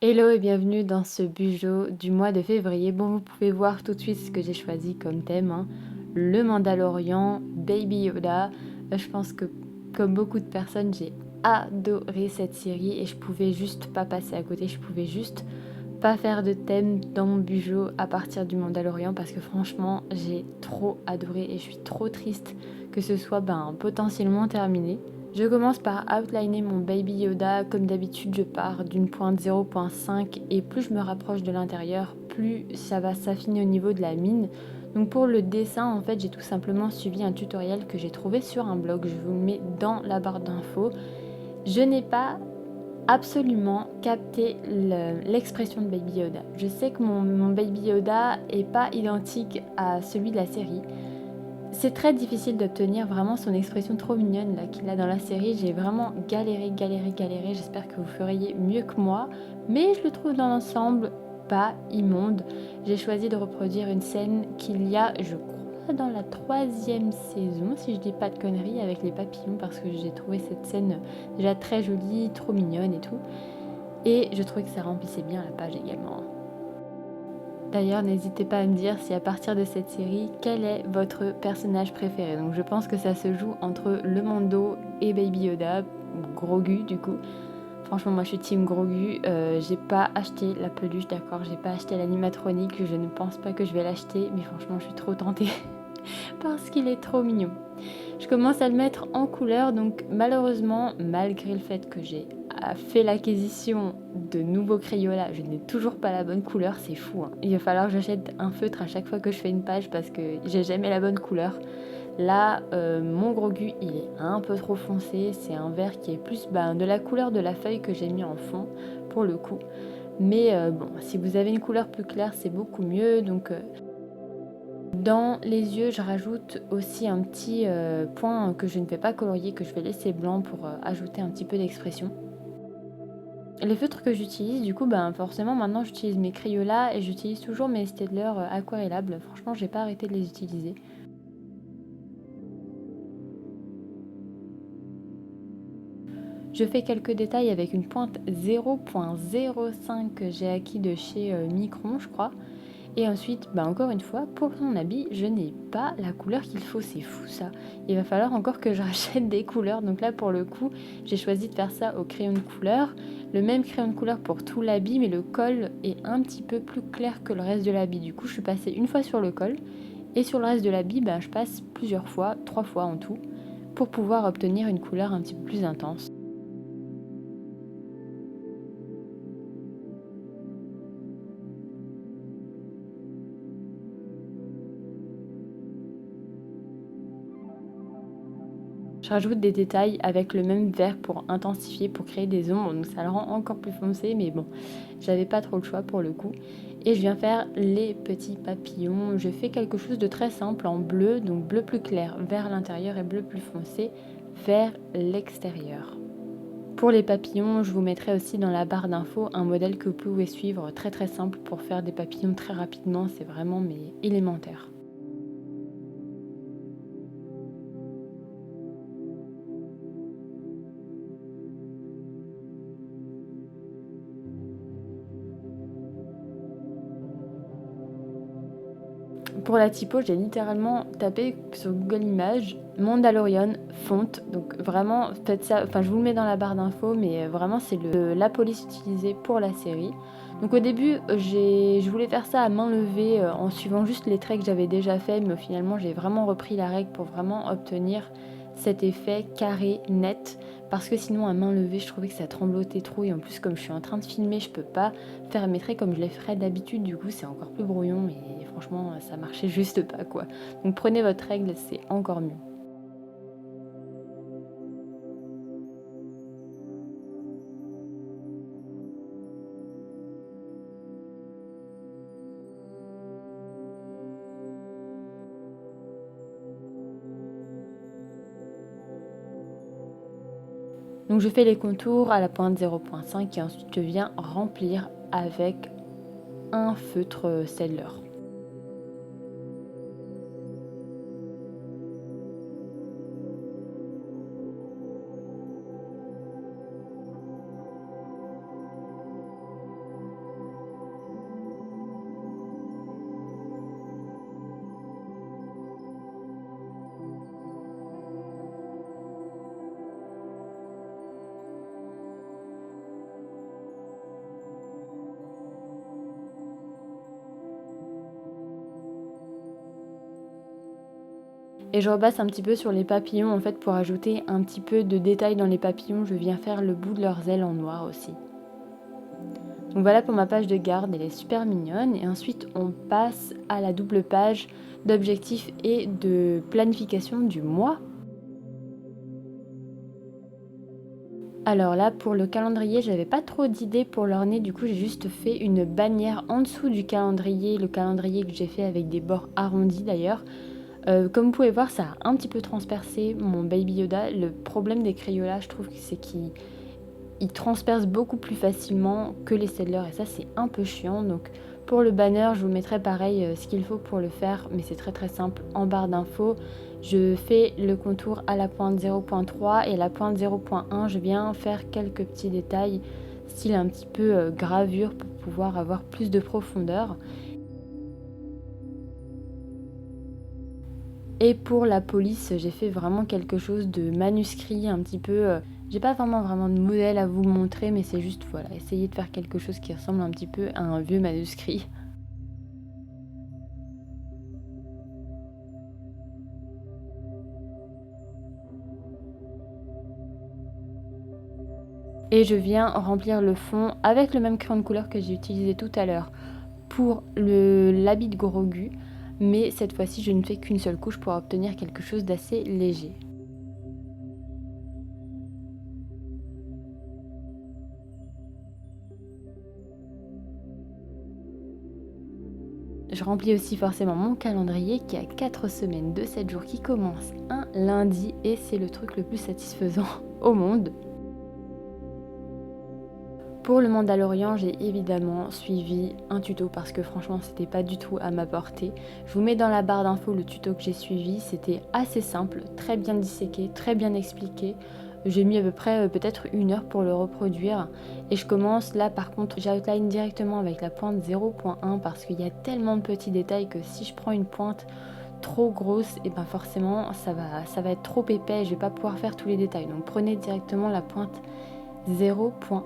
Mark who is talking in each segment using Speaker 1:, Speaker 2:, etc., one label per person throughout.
Speaker 1: Hello et bienvenue dans ce Bujo du mois de février. Bon, vous pouvez voir tout de suite ce que j'ai choisi comme thème, hein. Le Mandalorian, Baby Yoda. Je pense que comme beaucoup de personnes, j'ai adoré cette série et je pouvais juste pas passer à côté. Je pouvais juste pas faire de thème dans mon Bujo à partir du Mandalorian parce que franchement, j'ai trop adoré et je suis trop triste que ce soit potentiellement terminé. Je commence par outliner mon Baby Yoda. Comme d'habitude, je pars d'une pointe 0.5 et plus je me rapproche de l'intérieur, plus ça va s'affiner au niveau de la mine. Donc pour le dessin, en fait, j'ai tout simplement suivi un tutoriel que j'ai trouvé sur un blog. Je vous le mets dans la barre d'infos. Je n'ai pas absolument capté l'expression de Baby Yoda. Je sais que mon Baby Yoda est pas identique à celui de la série. C'est très difficile d'obtenir vraiment son expression trop mignonne là qu'il a dans la série. J'ai vraiment galéré. J'espère que vous feriez mieux que moi. Mais je le trouve dans l'ensemble pas immonde. J'ai choisi de reproduire une scène qu'il y a, je crois, dans la troisième saison, si je dis pas de conneries, avec les papillons, parce que j'ai trouvé cette scène déjà très jolie, trop mignonne et tout. Et je trouvais que ça remplissait bien la page également. D'ailleurs, n'hésitez pas à me dire si à partir de cette série, quel est votre personnage préféré. Donc je pense que ça se joue entre le Mando et Baby Yoda, Grogu du coup. Franchement, moi je suis team Grogu. J'ai pas acheté la peluche, d'accord, j'ai pas acheté l'animatronique, je ne pense pas que je vais l'acheter, mais franchement je suis trop tentée parce qu'il est trop mignon. Je commence à le mettre en couleur, donc malheureusement, malgré le fait que j'ai fait l'acquisition de nouveaux Crayolas, je n'ai toujours pas la bonne couleur, c'est fou, hein. Il va falloir que j'achète un feutre à chaque fois que je fais une page parce que j'ai jamais la bonne couleur. Là, mon Grogu, il est un peu trop foncé, c'est un vert qui est plus de la couleur de la feuille que j'ai mis en fond pour le coup. Mais bon, si vous avez une couleur plus claire, c'est beaucoup mieux, donc dans les yeux, je rajoute aussi un petit point que je ne vais pas colorier, que je vais laisser blanc pour ajouter un petit peu d'expression. Les feutres que j'utilise, du coup, forcément, maintenant j'utilise mes Crayolas et j'utilise toujours mes Staedtler aquarellables. Franchement, j'ai pas arrêté de les utiliser. Je fais quelques détails avec une pointe 0.05 que j'ai acquis de chez Micron, je crois. Et ensuite, encore une fois, pour son habit, je n'ai pas la couleur qu'il faut. C'est fou ça. Il va falloir encore que je rachète des couleurs. Donc là, pour le coup, j'ai choisi de faire ça au crayon de couleur. Le même crayon de couleur pour tout l'habit, mais le col est un petit peu plus clair que le reste de l'habit. Du coup, je suis passée une fois sur le col. Et sur le reste de l'habit, je passe plusieurs fois, 3 fois en tout, pour pouvoir obtenir une couleur un petit peu plus intense. Je rajoute des détails avec le même vert pour intensifier, pour créer des ombres, donc ça le rend encore plus foncé, mais bon, j'avais pas trop le choix pour le coup. Et je viens faire les petits papillons. Je fais quelque chose de très simple en bleu, donc bleu plus clair vers l'intérieur et bleu plus foncé vers l'extérieur. Pour les papillons, je vous mettrai aussi dans la barre d'infos un modèle que vous pouvez suivre, très très simple pour faire des papillons très rapidement, c'est vraiment mais élémentaire. Pour la typo, j'ai littéralement tapé sur Google Images Mandalorian font. Donc vraiment, faites ça. Enfin, je vous le mets dans la barre d'infos, mais vraiment, c'est la police utilisée pour la série. Donc au début, je voulais faire ça à main levée en suivant juste les traits que j'avais déjà fait, mais finalement, j'ai vraiment repris la règle pour vraiment obtenir cet effet carré, net. Parce que sinon, à main levée, je trouvais que ça tremblotait trop. Et en plus, comme je suis en train de filmer, je peux pas faire mes traits comme je les ferais d'habitude. Du coup, c'est encore plus brouillon. Et franchement, ça marchait juste pas, quoi. Donc prenez votre règle, c'est encore mieux. Donc je fais les contours à la pointe 0.5 et ensuite je viens remplir avec un feutre Staedtler. Et je repasse un petit peu sur les papillons en fait pour ajouter un petit peu de détails dans les papillons. Je viens faire le bout de leurs ailes en noir aussi. Donc voilà pour ma page de garde, elle est super mignonne. Et ensuite on passe à la double page d'objectifs et de planification du mois. Alors là pour le calendrier, j'avais pas trop d'idées pour l'orner, du coup j'ai juste fait une bannière en dessous du calendrier, le calendrier que j'ai fait avec des bords arrondis d'ailleurs. Comme vous pouvez voir, ça a un petit peu transpercé mon Baby Yoda. Le problème des Crayolas, je trouve, c'est qu'ils transpercent beaucoup plus facilement que les Staedtler et ça c'est un peu chiant. Donc pour le banner, je vous mettrai pareil ce qu'il faut pour le faire, mais c'est très très simple en barre d'infos. Je fais le contour à la pointe 0.3 et à la pointe 0.1, je viens faire quelques petits détails, style un petit peu gravure pour pouvoir avoir plus de profondeur. Et pour la police, j'ai fait vraiment quelque chose de manuscrit, un petit peu... j'ai pas vraiment de modèle à vous montrer, mais c'est juste, voilà, essayer de faire quelque chose qui ressemble un petit peu à un vieux manuscrit. Et je viens remplir le fond avec le même crayon de couleur que j'ai utilisé tout à l'heure pour l'habit de Grogu, mais cette fois-ci je ne fais qu'une seule couche pour obtenir quelque chose d'assez léger. Je remplis aussi forcément mon calendrier qui a 4 semaines de 7 jours qui commence un lundi et c'est le truc le plus satisfaisant au monde. Pour le Mandalorian, j'ai évidemment suivi un tuto parce que franchement c'était pas du tout à ma portée. Je vous mets dans la barre d'infos le tuto que j'ai suivi, c'était assez simple, très bien disséqué, très bien expliqué. J'ai mis à peu près peut-être 1 heure pour le reproduire et je commence là par contre j'outline directement avec la pointe 0.1 parce qu'il y a tellement de petits détails que si je prends une pointe trop grosse et ben forcément ça va être trop épais et je vais pas pouvoir faire tous les détails, donc prenez directement la pointe 0.1.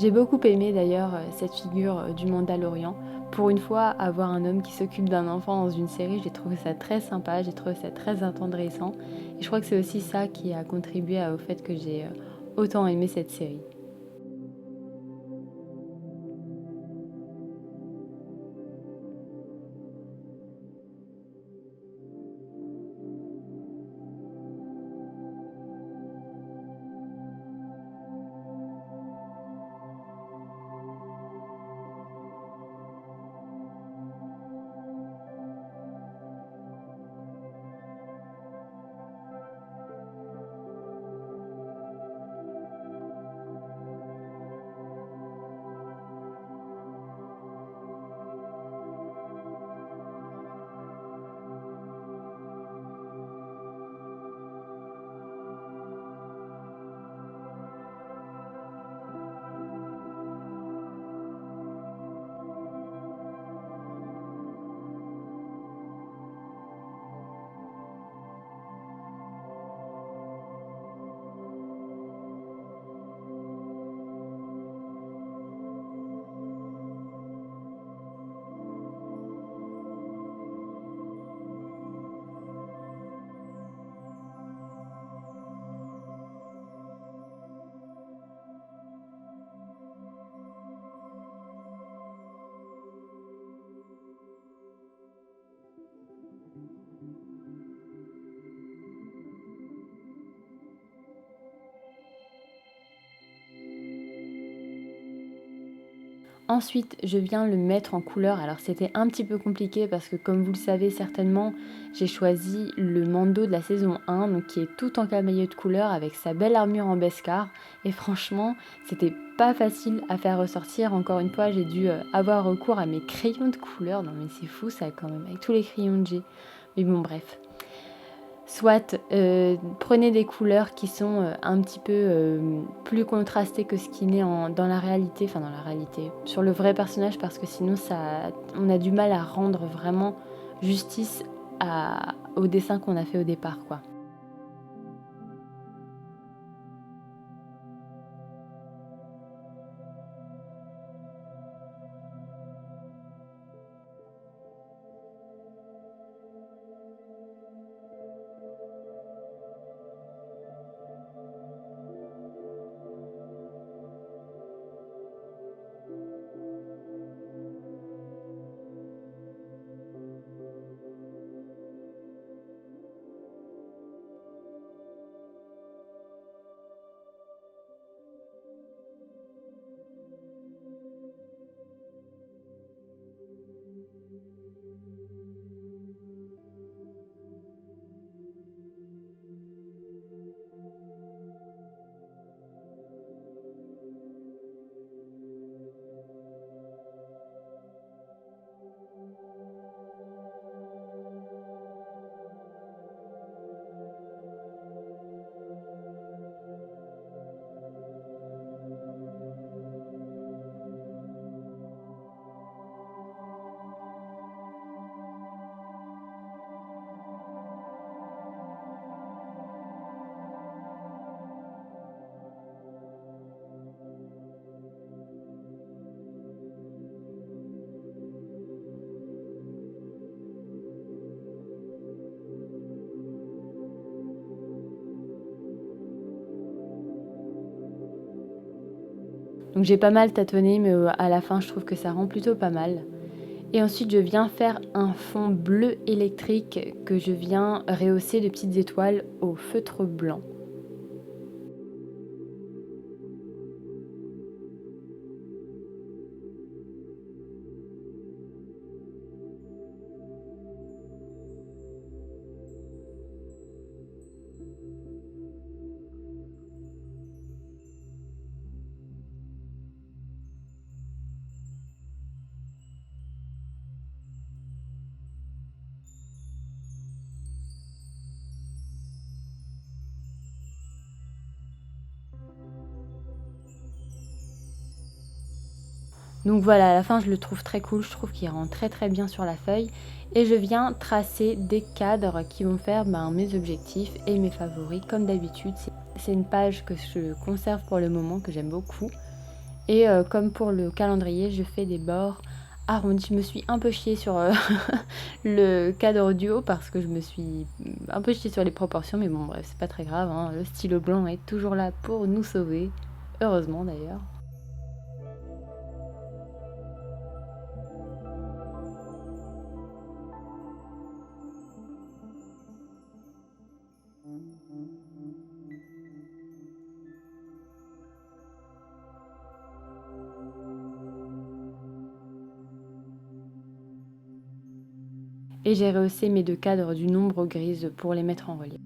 Speaker 1: J'ai beaucoup aimé d'ailleurs cette figure du Mandalorian. Pour une fois, avoir un homme qui s'occupe d'un enfant dans une série, j'ai trouvé ça très sympa, j'ai trouvé ça très attendrissant. Et je crois que c'est aussi ça qui a contribué au fait que j'ai autant aimé cette série. Ensuite, je viens le mettre en couleur. Alors c'était un petit peu compliqué parce que comme vous le savez certainement, j'ai choisi le Mando de la saison 1, donc qui est tout en camailleux de couleur avec sa belle armure en Beskar. Et franchement, c'était pas facile à faire ressortir. Encore une fois, j'ai dû avoir recours à mes crayons de couleur. Non mais c'est fou ça quand même, avec tous les crayons que j'ai. Mais bon bref. Soit prenez des couleurs qui sont un petit peu plus contrastées que ce qui n'est dans la réalité, enfin dans la réalité, sur le vrai personnage parce que sinon on a du mal à rendre vraiment justice au dessin qu'on a fait au départ, quoi. Donc j'ai pas mal tâtonné, mais à la fin je trouve que ça rend plutôt pas mal. Et ensuite je viens faire un fond bleu électrique que je viens rehausser de petites étoiles au feutre blanc. Donc voilà, à la fin je le trouve très cool, je trouve qu'il rend très très bien sur la feuille. Et je viens tracer des cadres qui vont faire mes objectifs et mes favoris comme d'habitude. C'est une page que je conserve pour le moment, que j'aime beaucoup. Et comme pour le calendrier, je fais des bords arrondis. Je me suis un peu chiée sur le cadre du haut parce que je me suis un peu chiée sur les proportions. Mais bon bref, c'est pas très grave, hein. Le stylo blanc est toujours là pour nous sauver. Heureusement d'ailleurs. Et j'ai rehaussé mes deux cadres d'une ombre grise pour les mettre en relief.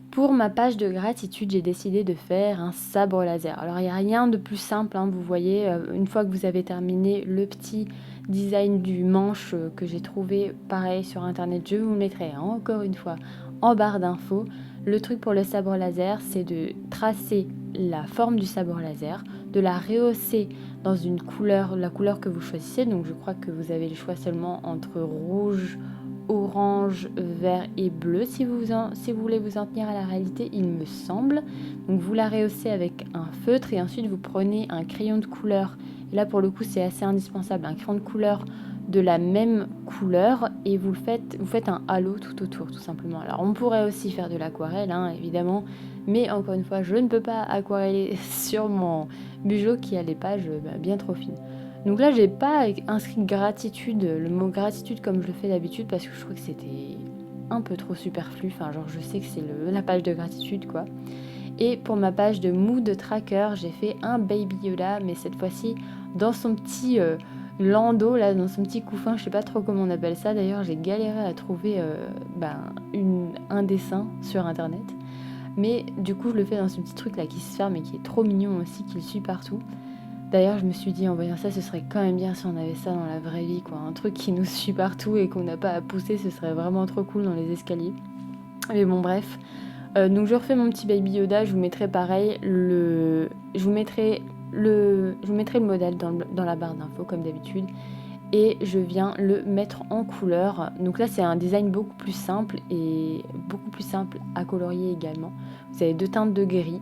Speaker 1: Pour ma page de gratitude, j'ai décidé de faire un sabre laser. Alors il n'y a rien de plus simple, hein, vous voyez, une fois que vous avez terminé le petit design du manche que j'ai trouvé pareil sur internet, je vous le mettrai encore une fois en barre d'infos. Le truc pour le sabre laser, c'est de tracer la forme du sabre laser, de la rehausser dans une couleur, la couleur que vous choisissez. Donc je crois que vous avez le choix seulement entre rouge, orange, vert et bleu si vous voulez vous en tenir à la réalité, il me semble. Donc vous la rehaussez avec un feutre et ensuite vous prenez un crayon de couleur. Et là pour le coup c'est assez indispensable, un crayon de couleur de la même couleur et vous faites un halo tout autour tout simplement. Alors on pourrait aussi faire de l'aquarelle hein, évidemment, mais encore une fois je ne peux pas aquareller sur mon Bugeot qui a les pages bien trop fines. Donc là, j'ai pas inscrit gratitude, le mot gratitude comme je le fais d'habitude parce que je trouve que c'était un peu trop superflu. Enfin, genre, je sais que c'est la page de gratitude, quoi. Et pour ma page de mood tracker, j'ai fait un Baby Yoda, mais cette fois-ci dans son petit landau, là, dans son petit couffin. Je sais pas trop comment on appelle ça. D'ailleurs, j'ai galéré à trouver un dessin sur internet. Mais du coup, je le fais dans ce petit truc là qui se ferme et qui est trop mignon aussi, qui le suit partout. D'ailleurs, je me suis dit, en voyant ça, ce serait quand même bien si on avait ça dans la vraie vie, quoi. Un truc qui nous suit partout et qu'on n'a pas à pousser, ce serait vraiment trop cool dans les escaliers. Mais bon, bref. Donc je refais mon petit Baby Yoda, je vous mettrai pareil je vous mettrai le modèle dans la barre d'infos comme d'habitude. Et je viens le mettre en couleur. Donc là, c'est un design beaucoup plus simple et beaucoup plus simple à colorier également. Vous avez deux teintes de gris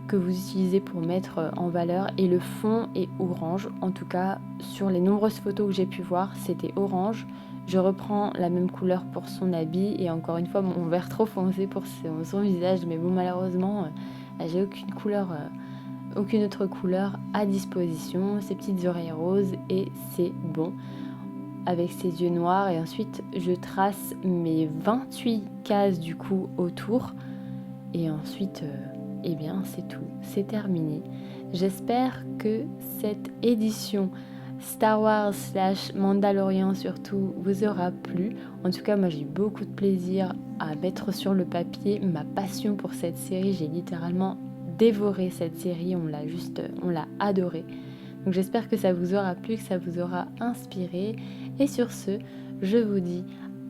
Speaker 1: que vous utilisez pour mettre en valeur et le fond est orange. En tout cas, sur les nombreuses photos que j'ai pu voir, c'était orange. Je reprends la même couleur pour son habit et encore une fois mon vert trop foncé pour son visage. Mais bon, malheureusement, j'ai aucune autre couleur à disposition. Ces petites oreilles roses et c'est bon. Avec ses yeux noirs et ensuite je trace mes 28 cases du coup autour et ensuite eh bien c'est tout, c'est terminé. J'espère que cette édition Star Wars / Mandalorian surtout vous aura plu. En tout cas moi j'ai eu beaucoup de plaisir à mettre sur le papier ma passion pour cette série. J'ai littéralement dévoré cette série, on l'a adorée. Donc j'espère que ça vous aura plu, que ça vous aura inspiré. Et sur ce, je vous dis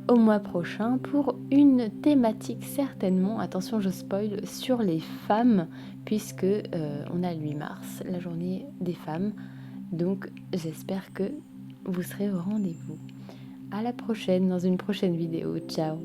Speaker 1: au mois prochain pour une thématique certainement, attention je spoil, sur les femmes, puisque on a le 8 mars, la journée des femmes. Donc j'espère que vous serez au rendez-vous. À la prochaine dans une prochaine vidéo. Ciao.